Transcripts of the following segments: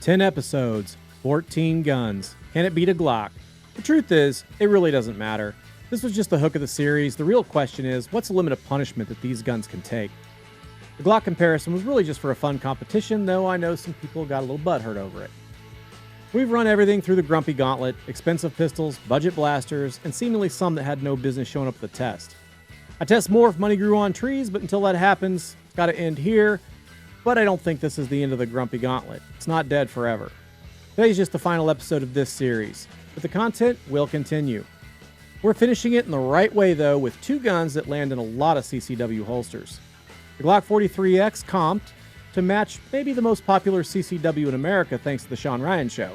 10 episodes, 14 guns. Can it beat a Glock? The truth is, it really doesn't matter. This was just the hook of the series. The real question is, what's the limit of punishment that these guns can take? The Glock comparison was really just for a fun competition, though I know some people got a little butthurt over it. We've run everything through the Grumpy Gauntlet, expensive pistols, budget blasters, and seemingly some that had no business showing up at the test. I test more if money grew on trees, but until that happens, it's got to end here. But I don't think this is the end of the Grumpy Gauntlet. It's not dead forever. Today's just the final episode of this series, but the content will continue. We're finishing it in the right way, though, with two guns that land in a lot of CCW holsters. The Glock 43X comped to match maybe the most popular CCW in America thanks to the Sean Ryan Show.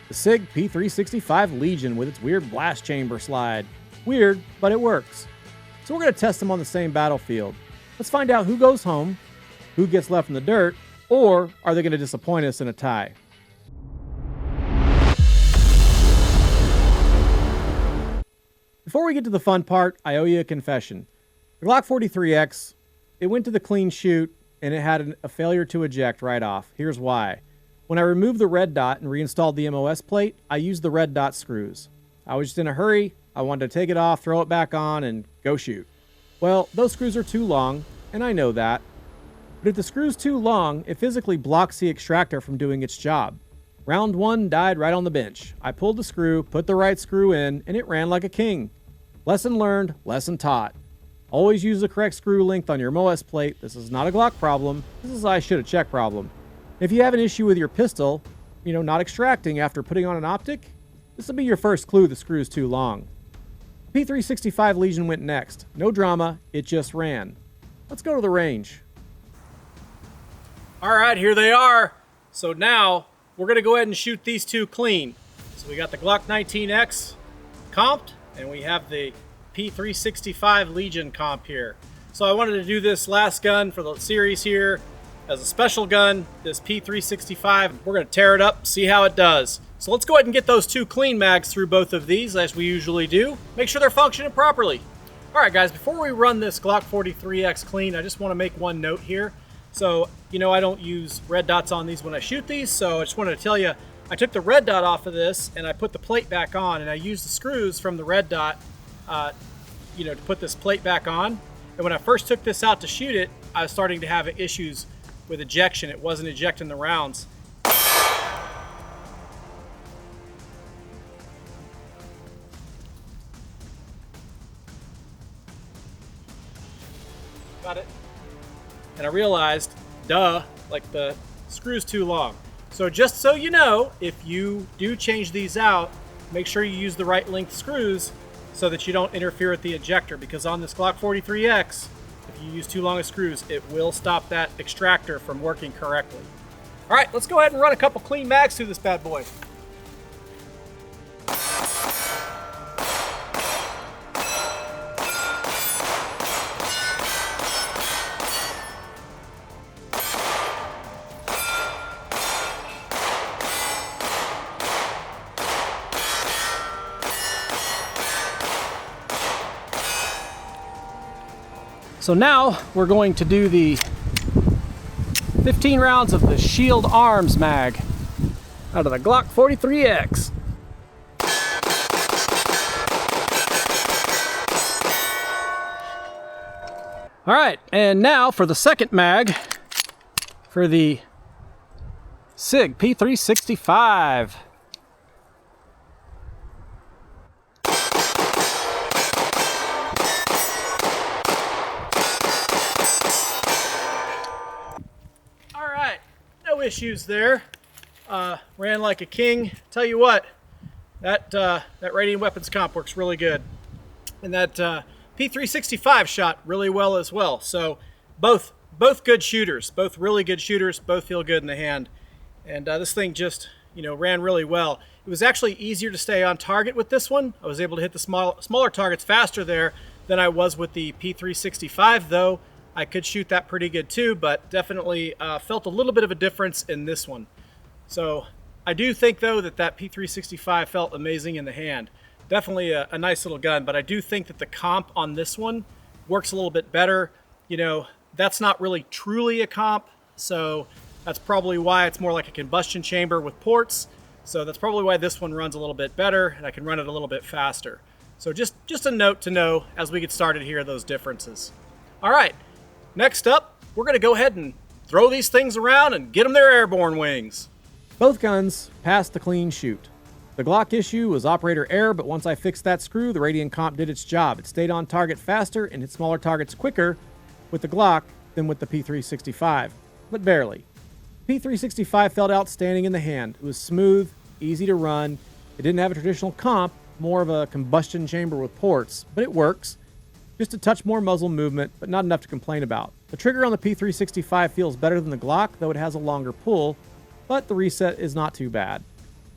The Sig P365 Legion with its weird blast chamber slide. Weird, but it works. So we're going to test them on the same battlefield. Let's find out who goes home, who gets left in the dirt, or are they going to disappoint us in a tie? Before we get to the fun part, I owe you a confession. The Glock 43X, it went to the clean shoot, and it had a failure to eject right off. Here's why. When I removed the red dot and reinstalled the MOS plate, I used the red dot screws. I was just in a hurry. I wanted to take it off, throw it back on, and go shoot. Well, those screws are too long, and I know that. But if the screw's too long, it physically blocks the extractor from doing its job. Round one died right on the bench. I pulled the screw, put the right screw in, and it ran like a king. Lesson learned, lesson taught. Always use the correct screw length on your MOS plate. This is not a Glock problem. This is a I should have checked problem. If you have an issue with your pistol, not extracting after putting on an optic, this will be your first clue the screw's too long. P365 Legion went next. No drama, it just ran. Let's go to the range. All right, here they are. So now we're going to go ahead and shoot these two clean. So we got the Glock 19X comped, and we have the P365 Legion comp here. So I wanted to do this last gun for the series here as a special gun, this P365. We're going to tear it up, see how it does. So let's go ahead and get those two clean mags through both of these as we usually do. Make sure they're functioning properly. All right, guys, before we run this Glock 43X clean, I just want to make one note here. So, I don't use red dots on these when I shoot these, so I just wanted to tell you, I took the red dot off of this and I put the plate back on, and I used the screws from the red dot, to put this plate back on. And when I first took this out to shoot it, I was starting to have issues with ejection. It wasn't ejecting the rounds. Got it. And I realized, like the screw's too long. So just so you know, if you do change these out, make sure you use the right length screws so that you don't interfere with the ejector, because on this Glock 43X, if you use too long of screws, it will stop that extractor from working correctly. All right, let's go ahead and run a couple clean mags through this bad boy. So now we're going to do the 15 rounds of the Shield Arms mag out of the Glock 43X. All right, and now for the second mag for the Sig P365. No issues there. Ran like a king. Tell you what, that radiant weapons comp works really good, and that P365 shot really well as well. So both good shooters, both really good shooters, both feel good in the hand, and this thing just ran really well. It was actually easier to stay on target with this one. I was able to hit the smaller targets faster there than I was with the P365, though. I could shoot that pretty good too, but definitely felt a little bit of a difference in this one. So I do think, though, that P365 felt amazing in the hand. Definitely a nice little gun, but I do think that the comp on this one works a little bit better. That's not really truly a comp, so That's probably why it's more like a combustion chamber with ports. So that's probably why this one runs a little bit better and I can run it a little bit faster. So just a note to know as we get started here, those differences. All right, next up, we're gonna go ahead and throw these things around and get them their airborne wings. Both guns passed the clean shoot. The Glock issue was operator error, but once I fixed that screw, the Radian comp did its job. It stayed on target faster and hit smaller targets quicker with the Glock than with the P365, but barely. P365 felt outstanding in the hand. It was smooth, easy to run. It didn't have a traditional comp, more of a combustion chamber with ports, but it works. Just a touch more muzzle movement, but not enough to complain about. The trigger on the P365 feels better than the Glock, though it has a longer pull, but the reset is not too bad.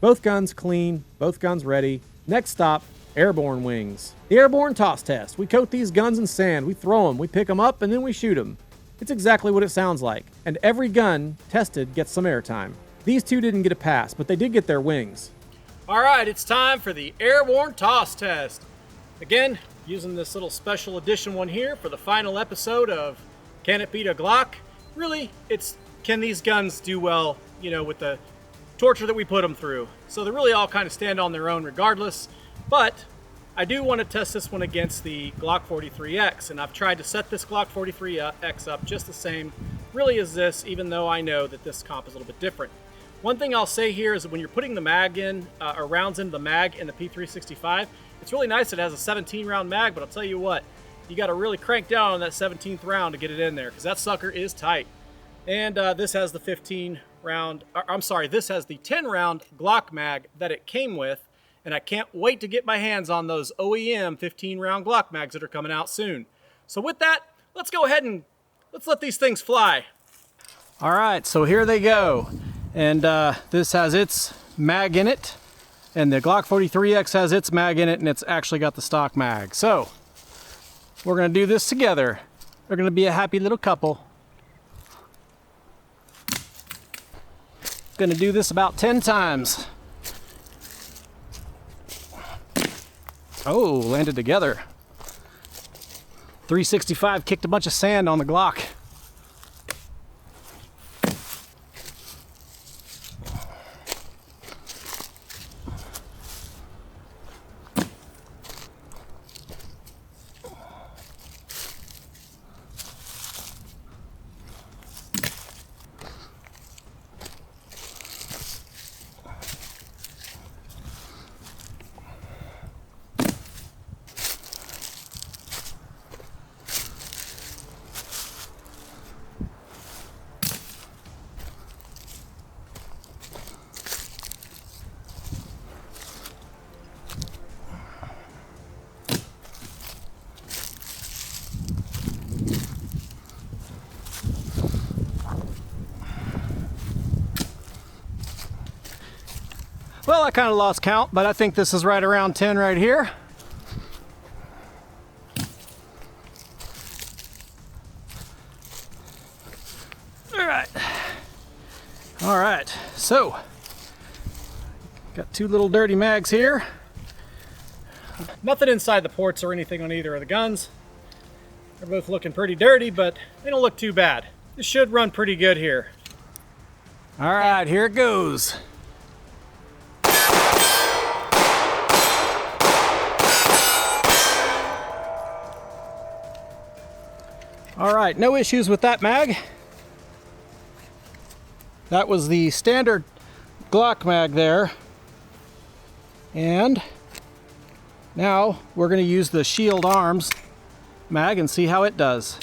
Both guns clean, both guns ready. Next stop, airborne wings. The airborne toss test. We coat these guns in sand, we throw them, we pick them up, and then we shoot them. It's exactly what it sounds like, and every gun tested gets some airtime. These two didn't get a pass, but they did get their wings. All right, it's time for the airborne toss test. Again, using this little special edition one here for the final episode of Can It Beat a Glock? Really, it's can these guns do well, you know, with the torture that we put them through. So they really all kind of stand on their own regardless, but I do want to test this one against the Glock 43X, and I've tried to set this Glock 43X up just the same really as this, even though I know that this comp is a little bit different. One thing I'll say here is that when you're putting the mag in, or rounds into the mag in the P365, it's really nice it has a 17 round mag, but I'll tell you what, you got to really crank down on that 17th round to get it in there, because that sucker is tight. And this has the 15 round, this has the 10 round Glock mag that it came with, and I can't wait to get my hands on those OEM 15 round Glock mags that are coming out soon. So with that, let's go ahead and let's let these things fly. All right, so here they go. And this has its mag in it, and the Glock 43X has its mag in it, and it's actually got the stock mag. So we're gonna do this together. They're gonna be a happy little couple. Gonna do this about 10 times. Oh, landed together. 365 kicked a bunch of sand on the Glock. Well, I kind of lost count, but I think this is right around 10 right here. All right, so got two little dirty mags here. Nothing inside the ports or anything on either of the guns. They're both looking pretty dirty, but they don't look too bad. This should run pretty good here. All right, here it goes. All right, no issues with that mag. That was the standard Glock mag there. And now we're going to use the Shield Arms mag and see how it does.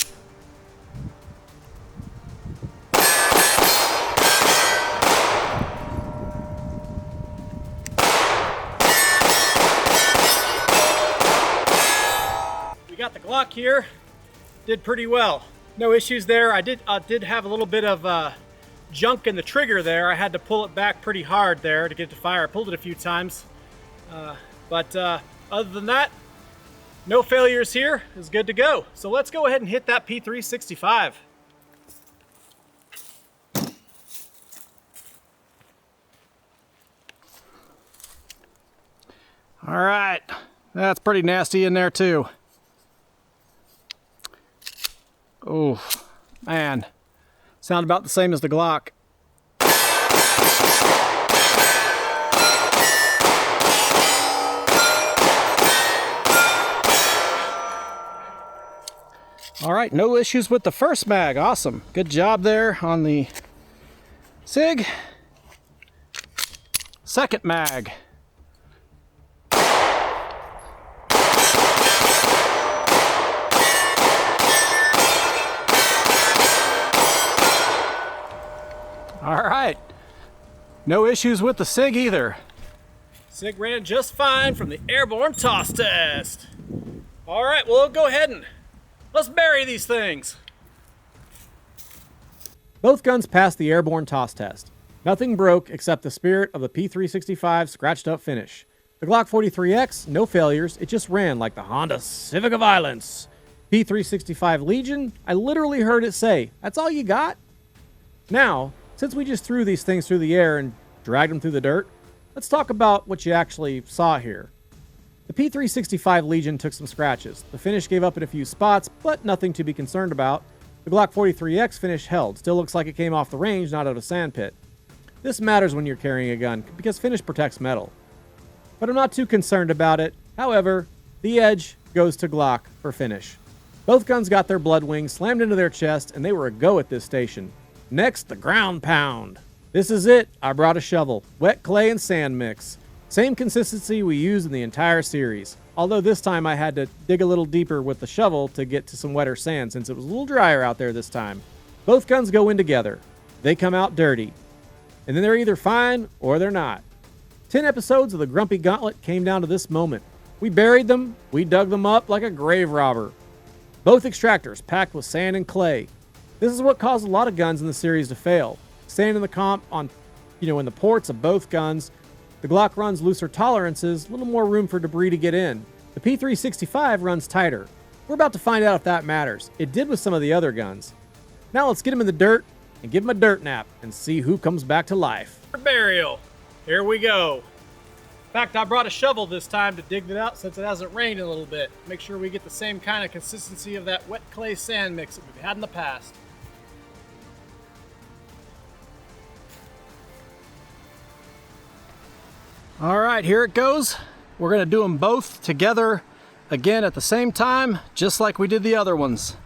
We got the Glock here. Did pretty well. No issues there. I did have a little bit of junk in the trigger there. I had to pull it back pretty hard there to get it to fire. I pulled it a few times. But other than that, no failures here. It's good to go. So let's go ahead and hit that P365. All right, that's pretty nasty in there too. Oh, man. Sound about the same as the Glock. All right, no issues with the first mag. Awesome. Good job there on the Sig. Second mag. All right. No issues with the Sig either. Sig ran just fine from the Airborne toss test. All right, well, go ahead and let's bury these things. Both guns passed the Airborne toss test. Nothing broke except the spirit of the P365 scratched up finish. The Glock 43X, no failures, it just ran like the Honda Civic of Violence. P365 Legion, I literally heard it say, "That's all you got?" Now, since we just threw these things through the air and dragged them through the dirt, let's talk about what you actually saw here. The P365 Legion took some scratches. The finish gave up in a few spots, but nothing to be concerned about. The Glock 43X finish held. Still looks like it came off the range, not out of a sandpit. This matters when you're carrying a gun, because finish protects metal. But I'm not too concerned about it. However, the edge goes to Glock for finish. Both guns got their blood wings slammed into their chest, and they were a go at this station. Next, the ground pound. This is it. I brought a shovel. Wet clay and sand mix. Same consistency we use in the entire series. Although this time I had to dig a little deeper with the shovel to get to some wetter sand since it was a little drier out there this time. Both guns go in together. They come out dirty. And then they're either fine or they're not. 10 episodes of the Grumpy Gauntlet came down to this moment. We buried them. We dug them up like a grave robber. Both extractors packed with sand and clay. This is what caused a lot of guns in the series to fail. Sand in the comp on, in the ports of both guns. The Glock runs looser tolerances, a little more room for debris to get in. The P365 runs tighter. We're about to find out if that matters. It did with some of the other guns. Now let's get them in the dirt and give them a dirt nap and see who comes back to life. For burial. Here we go. In fact, I brought a shovel this time to dig it out since it hasn't rained in a little bit. Make sure we get the same kind of consistency of that wet clay sand mix that we've had in the past. All right, here it goes. We're gonna do them both together again at the same time, just like we did the other ones.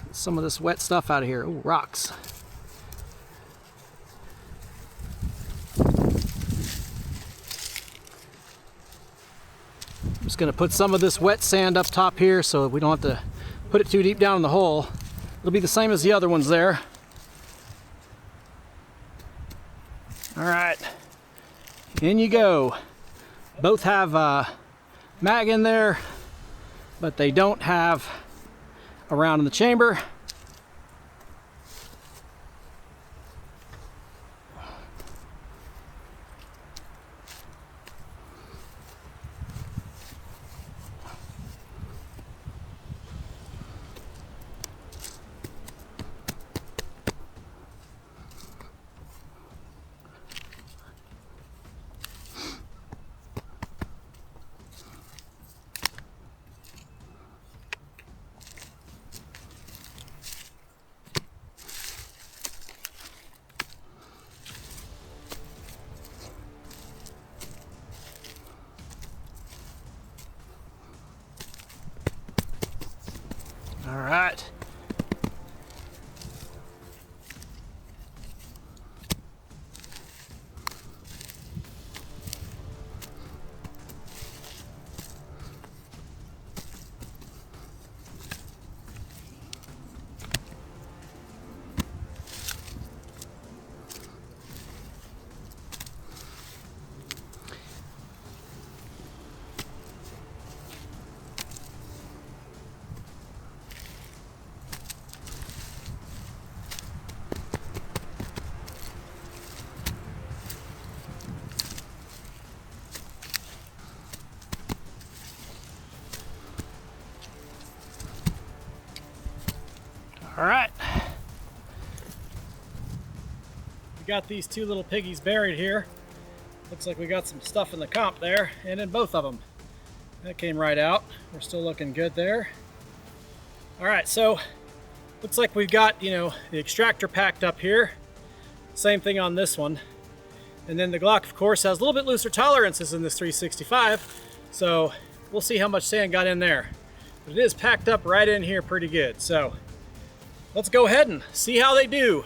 Get some of this wet stuff out of here. Ooh, rocks. I'm just gonna put some of this wet sand up top here so we don't have to put it too deep down in the hole. It'll be the same as the other ones there. All right. In you go. Both have a mag in there, but they don't have a round in the chamber. All right. All right. We got these two little piggies buried here. Looks like we got some stuff in the comp there and in both of them. That came right out. We're still looking good there. All right, so looks like we've got, the extractor packed up here. Same thing on this one. And then the Glock, of course, has a little bit looser tolerances in this 365. So we'll see how much sand got in there. but it is packed up right in here pretty good. So let's go ahead and see how they do.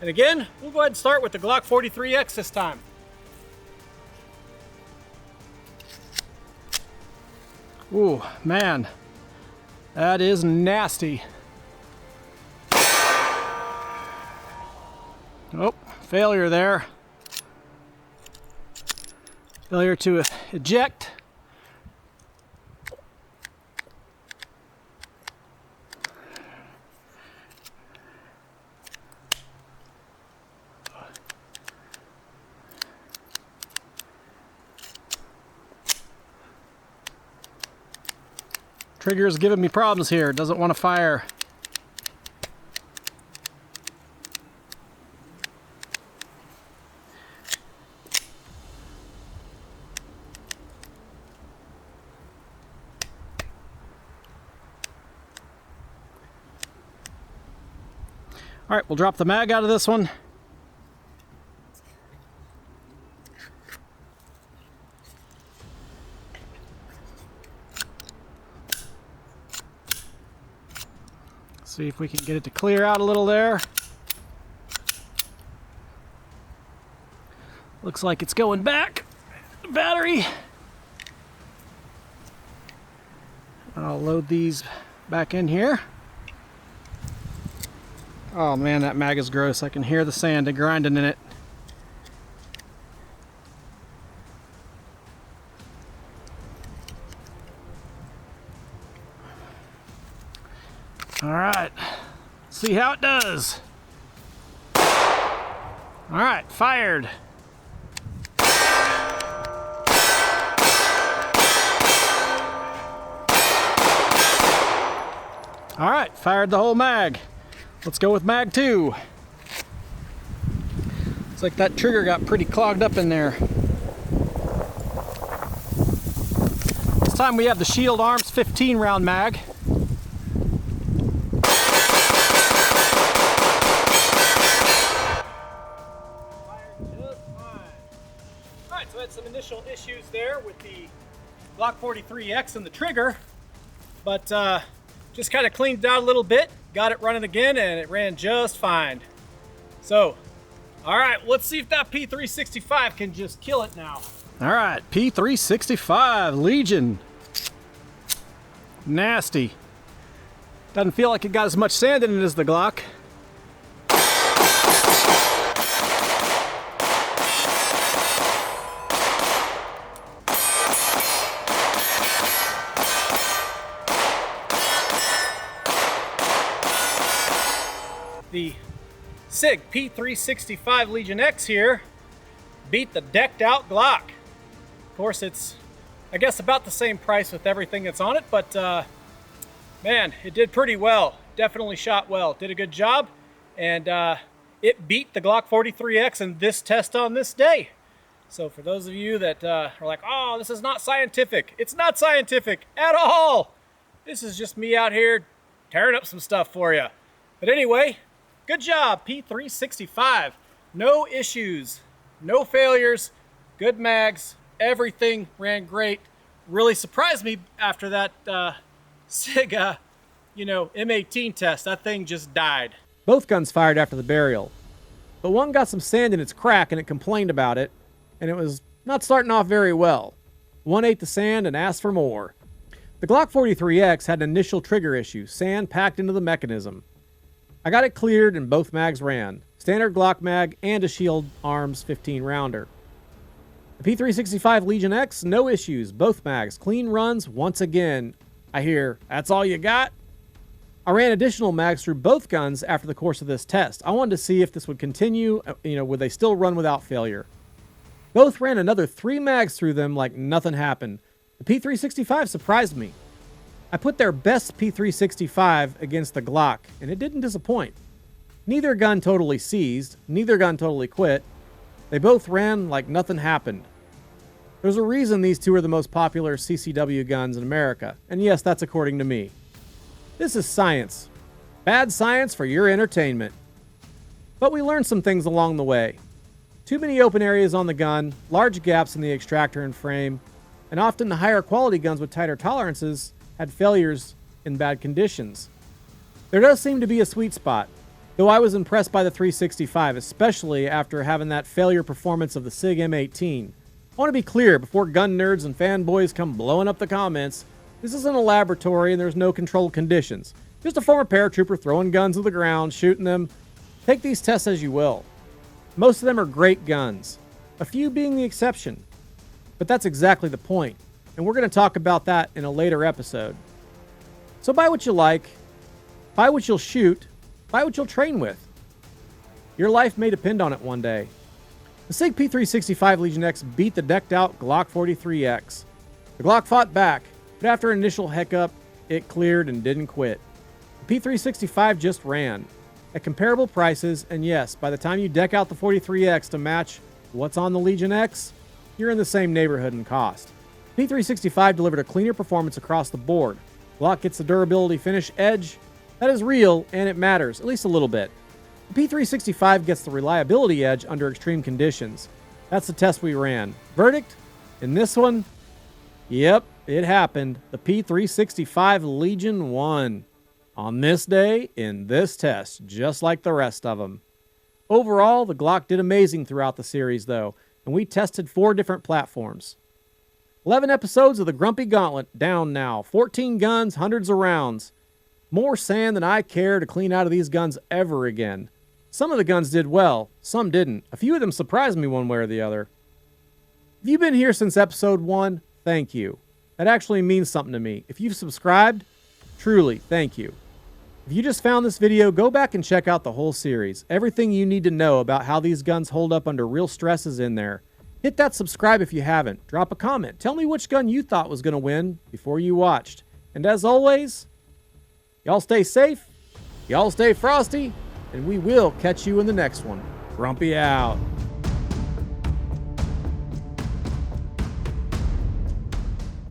And again, we'll go ahead and start with the Glock 43X this time. Ooh, man, that is nasty. Oh, failure there. Failure to eject. Trigger's giving me problems here. Doesn't want to fire. All right, we'll drop the mag out of this one. See if we can get it to clear out a little there. Looks like it's going back. The battery. I'll load these back in here. Oh man, that mag is gross. I can hear the sand grinding in it. All right, see how it does. All right, fired. All right, fired the whole mag. Let's go with mag 2. Looks like that trigger got pretty clogged up in there. This time we have the Shield Arms 15 round mag. So I had some initial issues there with the Glock 43X and the trigger, but just kind of cleaned it out a little bit, got it running again, and it ran just fine. So, all right, let's see if that P365 can just kill it now. All right, P365 Legion. Nasty. Doesn't feel like it got as much sand in it as the Glock. The Sig P365 Legion X here beat the decked out Glock. Of course, it's, I guess, about the same price with everything that's on it, but man, it did pretty well. Definitely shot well, did a good job, and it beat the Glock 43X in this test on this day. So for those of you that are like, oh, this is not scientific, it's not scientific at all. This is just me out here tearing up some stuff for you. But anyway, good job, P365. No issues, no failures, good mags, everything ran great. Really surprised me after that Sig, M18 test. That thing just died. Both guns fired after the burial, but one got some sand in its crack and it complained about it, and it was not starting off very well. One ate the sand and asked for more. The Glock 43X had an initial trigger issue, sand packed into the mechanism. I got it cleared and both mags ran. Standard Glock mag and a Shield Arms 15 rounder. The P365 Legion X, no issues. Both mags, clean runs once again. I hear, that's all you got? I ran additional mags through both guns after the course of this test. I wanted to see if this would continue, would they still run without failure. Both ran another 3 mags through them like nothing happened. The P365 surprised me. I put their best P365 against the Glock, and it didn't disappoint. Neither gun totally seized, neither gun totally quit. They both ran like nothing happened. There's a reason these two are the most popular CCW guns in America, and yes, that's according to me. This is science. Bad science for your entertainment. But we learned some things along the way. Too many open areas on the gun, large gaps in the extractor and frame, and often the higher quality guns with tighter tolerances had failures in bad conditions. There does seem to be a sweet spot, though I was impressed by the 365, especially after having that failure performance of the Sig M18. I want to be clear before gun nerds and fanboys come blowing up the comments, this isn't a laboratory and there's no controlled conditions. Just a former paratrooper throwing guns to the ground, shooting them. Take these tests as you will. Most of them are great guns, a few being the exception. But that's exactly the point, and we're going to talk about that in a later episode. So buy what you like, buy what you'll shoot, buy what you'll train with. Your life may depend on it one day. The Sig P365 Legion X beat the decked-out Glock 43X. The Glock fought back, but after an initial hiccup, it cleared and didn't quit. The P365 just ran. At comparable prices, and yes, by the time you deck out the 43X to match what's on the Legion X, you're in the same neighborhood in cost. P365 delivered a cleaner performance across the board. Glock gets the durability finish edge. That is real, and it matters, at least a little bit. The P365 gets the reliability edge under extreme conditions. That's the test we ran. Verdict? In this one? Yep, it happened. The P365 Legion won. On this day, in this test, just like the rest of them. Overall, the Glock did amazing throughout the series, though, and we tested 4 different platforms. 11 episodes of the Grumpy Gauntlet down now. 14 guns, hundreds of rounds. More sand than I care to clean out of these guns ever again. Some of the guns did well, some didn't. A few of them surprised me one way or the other. If you've been here since episode 1, thank you. That actually means something to me. If you've subscribed, truly, thank you. If you just found this video, go back and check out the whole series. Everything you need to know about how these guns hold up under real stress is in there. Hit that subscribe if you haven't. Drop a comment. Tell me which gun you thought was going to win before you watched. And as always, y'all stay safe, y'all stay frosty, and we will catch you in the next one. Grumpy out.